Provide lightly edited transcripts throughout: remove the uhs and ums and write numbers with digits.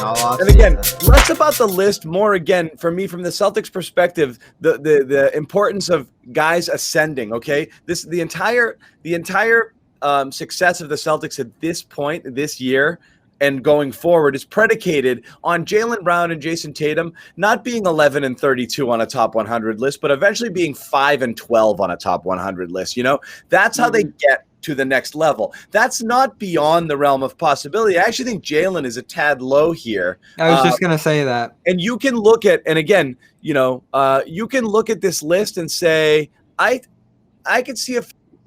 And again, less about the list, more again for me from the Celtics perspective, the importance of guys ascending. Okay, the entire success of the Celtics at this point this year and going forward is predicated on Jaylen Brown and Jayson Tatum not being 11 and 32 on a top 100 list, but eventually being 5 and 12 on a top 100 list. You know, that's how they get to the next level. That's not beyond the realm of possibility. I actually think Jaylen is a tad low here. I was just going to say that. And you can look at, and again, you know, you can look at this list and say, I could see a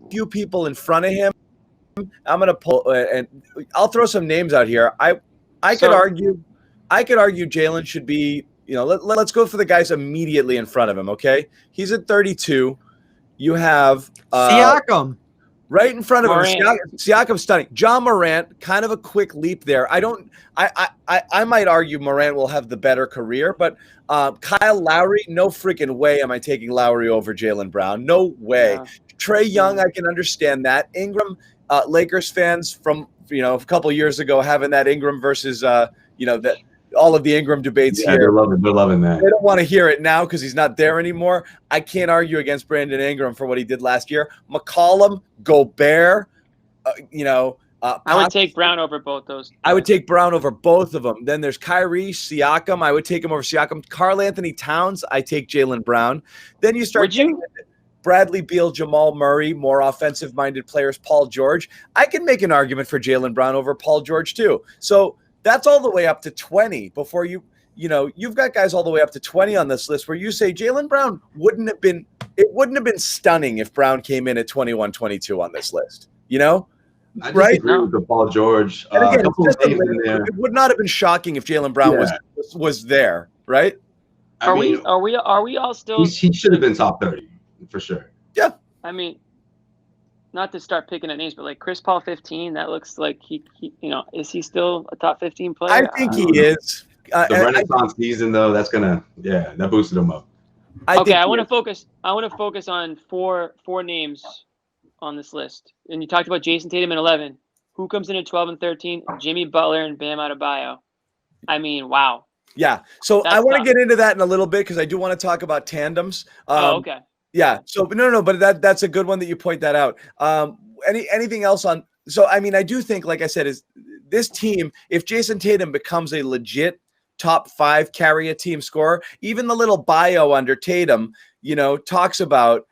few people in front of him. I'm going to pull, and I'll throw some names out here. I could argue Jaylen should be, you know, let's go for the guys immediately in front of him. Okay. He's at 32. You have Siakam. Right in front of him, Siakam's stunning. John Morant, kind of a quick leap there. I might argue Morant will have the better career, but Kyle Lowry, no freaking way am I taking Lowry over Jaylen Brown. No way. Yeah. Trae Young, I can understand that. Ingram, Lakers fans from a couple of years ago having that Ingram versus that all of the Ingram debates here. They're loving that. They don't want to hear it now because he's not there anymore. I can't argue against Brandon Ingram for what he did last year. McCollum, Gobert, I would take Brown over both those. I would take Brown over both of them. Then there's Kyrie, Siakam. I would take him over Siakam. Karl Anthony Towns, I take Jaylen Brown. Then you start Bradley Beal, Jamal Murray, more offensive-minded players, Paul George. I can make an argument for Jaylen Brown over Paul George too. So that's all the way up to 20 before you've got guys all the way up to 20 on this list where you say Jaylen Brown wouldn't have been stunning if Brown came in at 21, 22 on this list, you know? I disagree with the Paul George. And again, it would not have been shocking if Jaylen Brown was there, right? Are we all still? He should have been top 30 for sure. Yeah. I mean, not to start picking at names, but like Chris Paul 15, that looks like he is he still a top 15 player? I think he is. The Renaissance season though, that boosted him up. I want to focus on four names on this list. And you talked about Jayson Tatum at 11. Who comes in at 12 and 13? Jimmy Butler and Bam Adebayo. I mean, wow. Yeah. So I want to get into that in a little bit because I do want to talk about tandems. Okay. Yeah. So no, but that's a good one that you point that out. Anything else on? So I mean, I do think, like I said, is this team, if Jayson Tatum becomes a legit top 5 carry a team scorer, even the little bio under Tatum, talks about,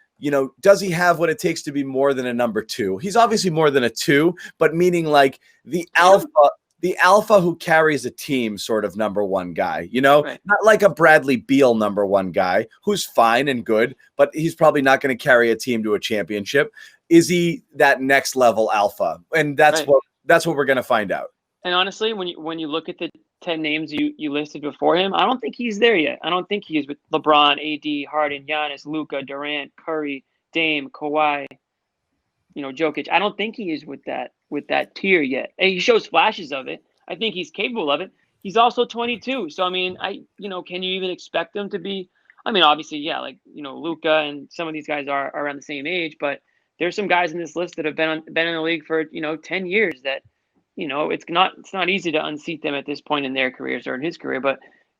does he have what it takes to be more than a number 2? He's obviously more than a 2, but meaning like the alpha who carries a team sort of number 1 guy, right. Not like a Bradley Beal number 1 guy who's fine and good, but he's probably not going to carry a team to a championship. Is he that next level alpha? And that's what we're going to find out. And honestly, when you look at the 10 names you listed before him, I don't think he's there yet. I don't think he is with LeBron, AD, Harden, Giannis, Luka, Durant, Curry, Dame, Kawhi, Jokic. I don't think he is with that tier yet. And he shows flashes of it. I think he's capable of it. He's also 22. So, I mean, can you even expect him to be? I mean, obviously, yeah, like, Luka and some of these guys are around the same age, but there's some guys in this list that have been in the league for, 10 years that, it's not easy to unseat them at this point in their careers or in his career, but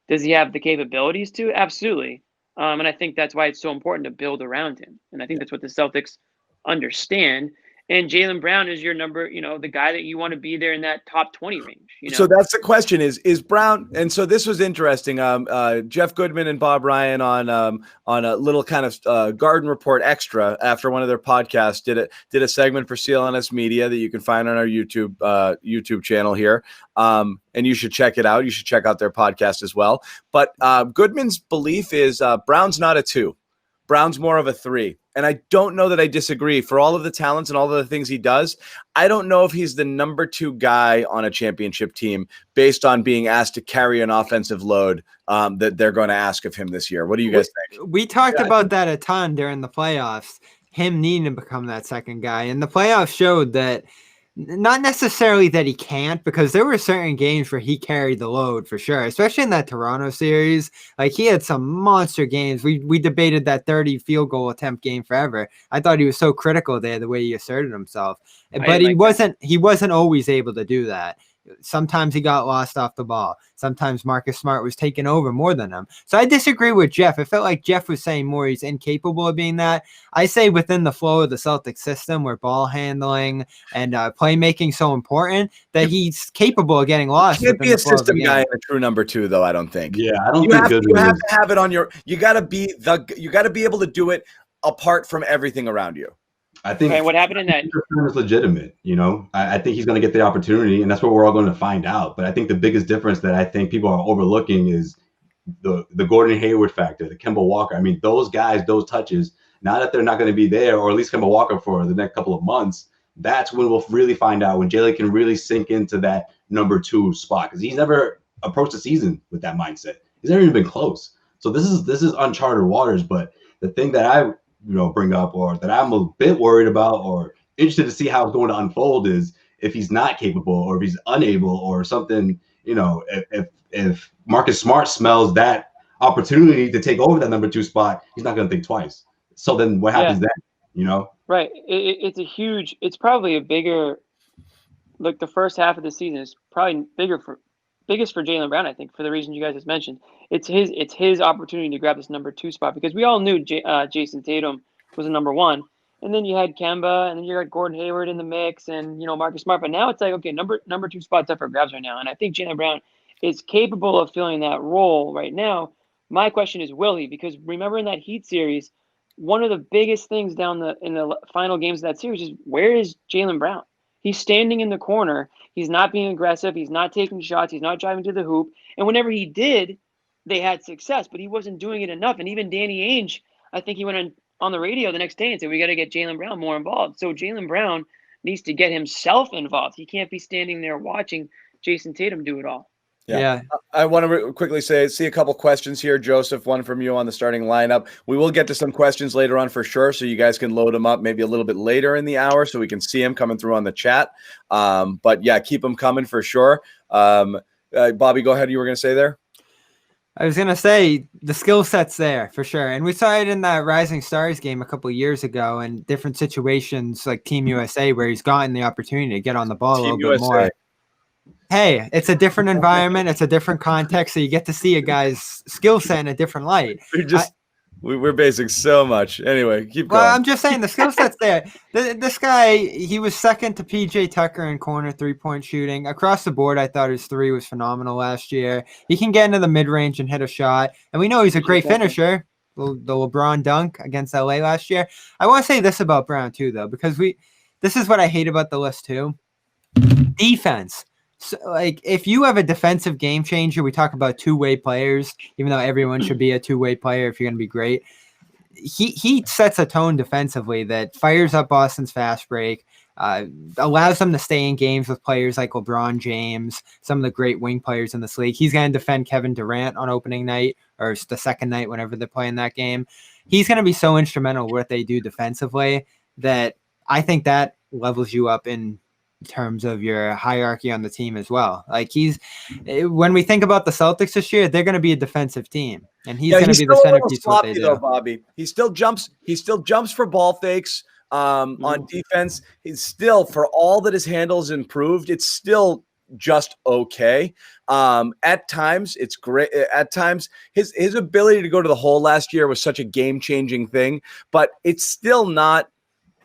does he have the capabilities to? Absolutely. And I think that's why it's so important to build around him. And I think that's what the Celtics understand. And Jaylen Brown is your number, the guy that you want to be there in that top 20 range. So that's the question is Brown. And so this was interesting. Jeff Goodman and Bob Ryan on a little kind of Garden Report extra after one of their podcasts did a segment for CLNS Media that you can find on our YouTube channel here. And you should check it out. You should check out their podcast as well. But Goodman's belief is Brown's not a 2. Brown's more of a 3. And I don't know that I disagree. For all of the talents and all of the things he does, I don't know if he's the number 2 guy on a championship team based on being asked to carry an offensive load that they're going to ask of him this year. What do you guys think? We talked about that a ton during the playoffs, him needing to become that second guy. And the playoffs showed that not necessarily that he can't, because there were certain games where he carried the load for sure, especially in that Toronto series. Like, he had some monster games. We debated that 30 field goal attempt game forever. I thought he was so critical there, the way he asserted himself. But he wasn't always able to do that. Sometimes he got lost off the ball. Sometimes Marcus Smart was taking over more than him. So I disagree with Jeff. It felt like Jeff was saying more he's incapable of being that. I say within the flow of the Celtics system where ball handling and playmaking so important that he's capable of getting lost. You can't be a system guy and a true number 2, though. I don't think. Yeah, I don't think you have to have it on your. You got to be able to do it apart from everything around you. I think what happened in that is legitimate. I think he's going to get the opportunity, and that's what we're all going to find out. But I think the biggest difference that I think people are overlooking is the Gordon Hayward factor, the Kemba Walker. I mean, those guys, those touches. Now that they're not going to be there, or at least Kemba Walker for the next couple of months, that's when we'll really find out when Jaylen can really sink into that number 2 spot, because he's never approached the season with that mindset. He's never even been close. So this is uncharted waters. But the thing that I bring up, or that I'm a bit worried about or interested to see how it's going to unfold, is if he's not capable or if he's unable or something, if Marcus Smart smells that opportunity to take over that number 2 spot, he's not going to think twice. So then what happens then, Right. It's probably a bigger, like the first half of the season is probably biggest for Jaylen Brown, I think, for the reason you guys just mentioned. It's his opportunity to grab this number 2 spot, because we all knew Jayson Tatum was a number 1, and then you had Kemba, and then you had Gordon Hayward in the mix, and Marcus Smart. But now it's like, okay, number 2 spot's up for grabs right now, and I think Jaylen Brown is capable of filling that role right now. My question is, will he? Because remember in that Heat series, one of the biggest things in the final games of that series is, where is Jaylen Brown? He's standing in the corner. He's not being aggressive. He's not taking shots. He's not driving to the hoop. And whenever he did, they had success, but he wasn't doing it enough. And even Danny Ainge, I think he went on the radio the next day and said, we got to get Jaylen Brown more involved. So Jaylen Brown needs to get himself involved. He can't be standing there watching Jayson Tatum do it all. Yeah. I want to quickly see a couple questions here. Joseph, one from you on the starting lineup. We will get to some questions later on for sure, so you guys can load them up maybe a little bit later in the hour so we can see them coming through on the chat. But yeah, keep them coming for sure. Bobby, go ahead. You were going to say there? I was going to say the skill set's there for sure. And we saw it in that Rising Stars game a couple of years ago in different situations like Team USA, where he's gotten the opportunity to get on the ball a little bit more. Hey, it's a different environment. It's a different context. So you get to see a guy's skill set in a different light. We're basing so much. Anyway, keep going. Well, I'm just saying the skill set's there. This guy, he was second to PJ Tucker in corner 3-point shooting. Across the board, I thought his 3 was phenomenal last year. He can get into the mid-range and hit a shot. And we know he's a great finisher. The LeBron dunk against LA last year. I want to say this about Brown too, though, because this is what I hate about the list too. Defense. So, like, if you have a defensive game changer, we talk about two-way players, even though everyone should be a two-way player if you're going to be great. He sets a tone defensively that fires up Boston's fast break, allows them to stay in games with players like LeBron James, some of the great wing players in this league. He's going to defend Kevin Durant on opening night or the second night whenever they're playing that game. He's going to be so instrumental what they do defensively that I think that levels you up in terms of your hierarchy on the team as well. Like when we think about the Celtics this year, they're going to be a defensive team, and he's going to be the centerpiece of what they do. Though, Bobby, he still jumps for ball fakes on defense. He's still, for all that his handle's improved, it's still just okay. At times it's great. At times his ability to go to the hole last year was such a game-changing thing, but it's still not.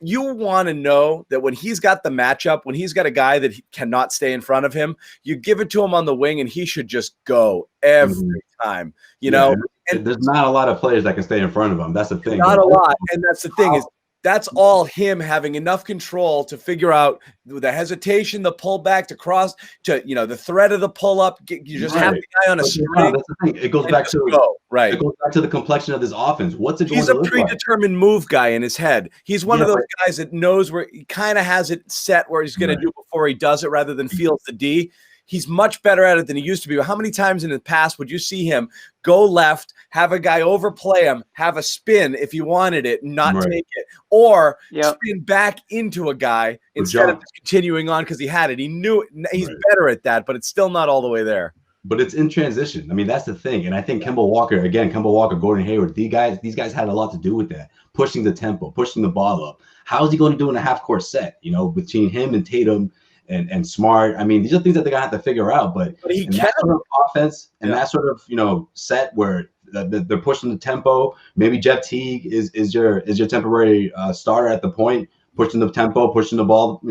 You want to know that when he's got the matchup, when he's got a guy that cannot stay in front of him, you give it to him on the wing and he should just go every time, you know? And there's not a lot of players that can stay in front of him. That's the thing. Not a lot. And that's the thing is that's all him having enough control to figure out the hesitation, the pullback to cross to, the threat of the pull up. You just have the guy on a string. That's the thing. It goes back to It goes back to the complexion of this offense. What's it going to look like? He's a predetermined move guy in his head. He's one of those guys that knows where he kind of has it set where he's going to do before he does it rather than feels the D. He's much better at it than he used to be. How many times in the past would you see him go left, have a guy overplay him, have a spin if he wanted it, not take it, or spin back into a guy instead of continuing on because he had it? He knew it. He's better at that, but it's still not all the way there. But it's in transition. I mean, that's the thing. And I think Kemba Walker, Gordon Hayward, these guys had a lot to do with that, pushing the tempo, pushing the ball up. How is he going to do in a half-court set, between him and Tatum and Smart. I mean, these are things that they're gonna have to figure out. But he in that sort of offense and Yeah. that sort of set where they're pushing the tempo. Maybe Jeff Teague is your temporary starter at the point, pushing the tempo, pushing the ball.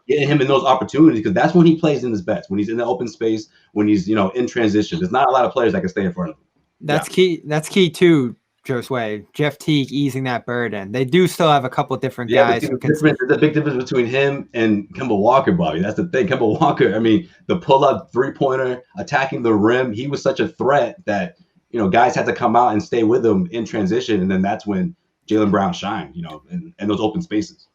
Getting him in those opportunities, because that's when he plays in his best. When he's in the open space, when he's in transition. There's not a lot of players that can stay in front of him. That's key. That's key too, Josue. Jeff Teague easing that burden. They do still have a couple of different guys. There's a big difference between him and Kemba Walker, Bobby. That's the thing. Kemba Walker, I mean, the pull-up three-pointer, attacking the rim, he was such a threat that guys had to come out and stay with him in transition, and then that's when Jaylen Brown shined, in those open spaces.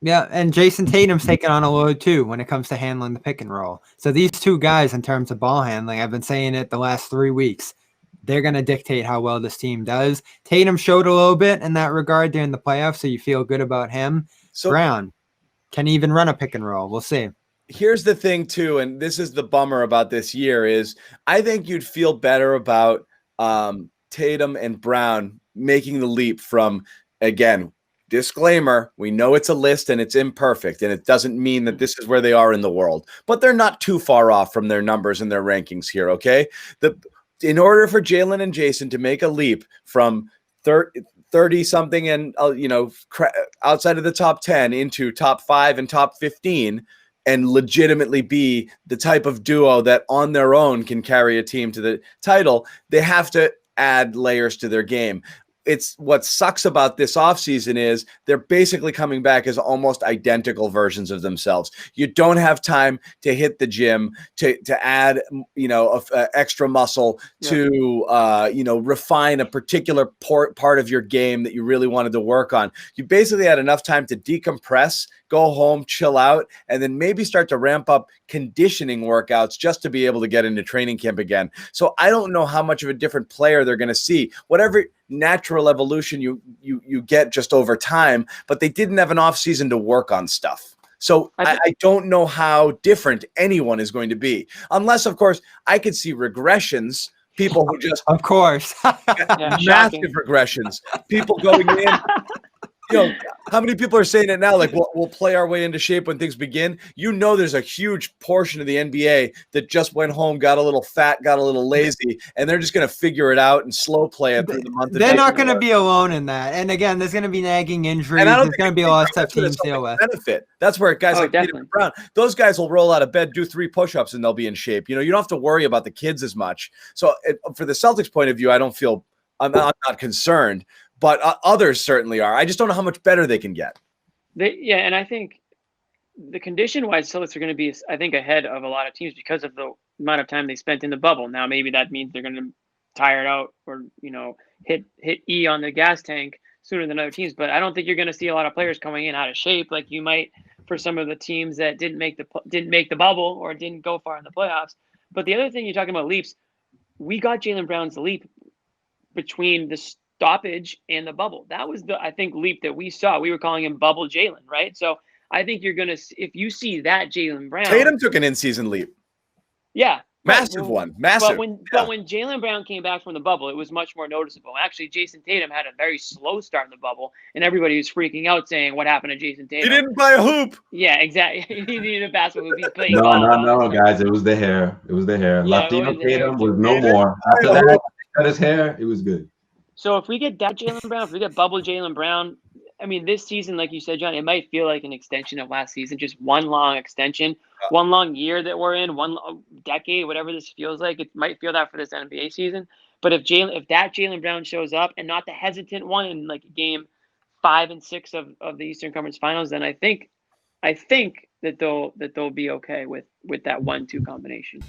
Yeah, and Jayson Tatum's taking on a load too when it comes to handling the pick and roll. So these two guys, in terms of ball handling, I've been saying it the last 3 weeks, they're going to dictate how well this team does. Tatum showed a little bit in that regard during the playoffs, so you feel good about him. So Brown can he even run a pick and roll. We'll see. Here's the thing too, and this is the bummer about this year, is I think you'd feel better about Tatum and Brown making the leap from, again, disclaimer, we know it's a list and it's imperfect, and it doesn't mean that this is where they are in the world, but they're not too far off from their numbers and their rankings here, okay? In order for Jaylen and Jayson to make a leap from 30-something and, outside of the top 10 into top 5 and top 15 and legitimately be the type of duo that on their own can carry a team to the title, they have to add layers to their game. It's what sucks about this offseason is they're basically coming back as almost identical versions of themselves. You don't have time to hit the gym, to add, extra muscle, to, refine a particular part of your game that you really wanted to work on. You basically had enough time to decompress, go home, chill out, and then maybe start to ramp up conditioning workouts just to be able to get into training camp again. So I don't know how much of a different player they're going to see. Whatever natural evolution you get just over time, but they didn't have an off season to work on stuff. So I don't know how different anyone is going to be, unless, of course, I could see regressions. People who just, of course, massive regressions. People going in. How many people are saying it now? Like, we'll play our way into shape when things begin. There's a huge portion of the NBA that just went home, got a little fat, got a little lazy, and they're just going to figure it out and slow play it through the month. They're not going to be alone in that. And again, there's going to be nagging injuries. There's going to be a lot of stuff teams deal with. Benefit. That's where guys like Tatum and Brown, those guys will roll out of bed, do 3 push-ups, and they'll be in shape. You don't have to worry about the kids as much. So for the Celtics point of view, I'm not concerned. But others certainly are. I just don't know how much better they can get. And I think the condition-wise, Celtics are going to be, I think, ahead of a lot of teams because of the amount of time they spent in the bubble. Now, maybe that means they're going to tire out or hit E on the gas tank sooner than other teams. But I don't think you're going to see a lot of players coming in out of shape like you might for some of the teams that didn't make the bubble or didn't go far in the playoffs. But the other thing you're talking about leaps, we got Jaylen Brown's leap between the stoppage and the bubble. That was the, I think, leap that we saw. We were calling him Bubble Jaylen, right? So I think you're going to, if you see that Jaylen Brown. Tatum took an in-season leap. Yeah. Massive one. Massive. But when Jaylen Brown came back from the bubble, it was much more noticeable. Actually, Jayson Tatum had a very slow start in the bubble, and everybody was freaking out saying, what happened to Jayson Tatum? He didn't buy a hoop. Yeah, exactly. He needed a basketball hoop. He's playing No, guys. It was the hair. Latino Tatum was no more. After that, cut his hair. It was good. So if we get that Jaylen Brown, if we get bubble Jaylen Brown, I mean, this season, like you said, John, it might feel like an extension of last season, just one long extension, one long year that we're in, one decade, whatever this feels like. It might feel that for this NBA season. But if that Jaylen Brown shows up and not the hesitant one in like game 5 and 6 of the Eastern Conference Finals, then I think that they'll be okay with that 1-2 combination.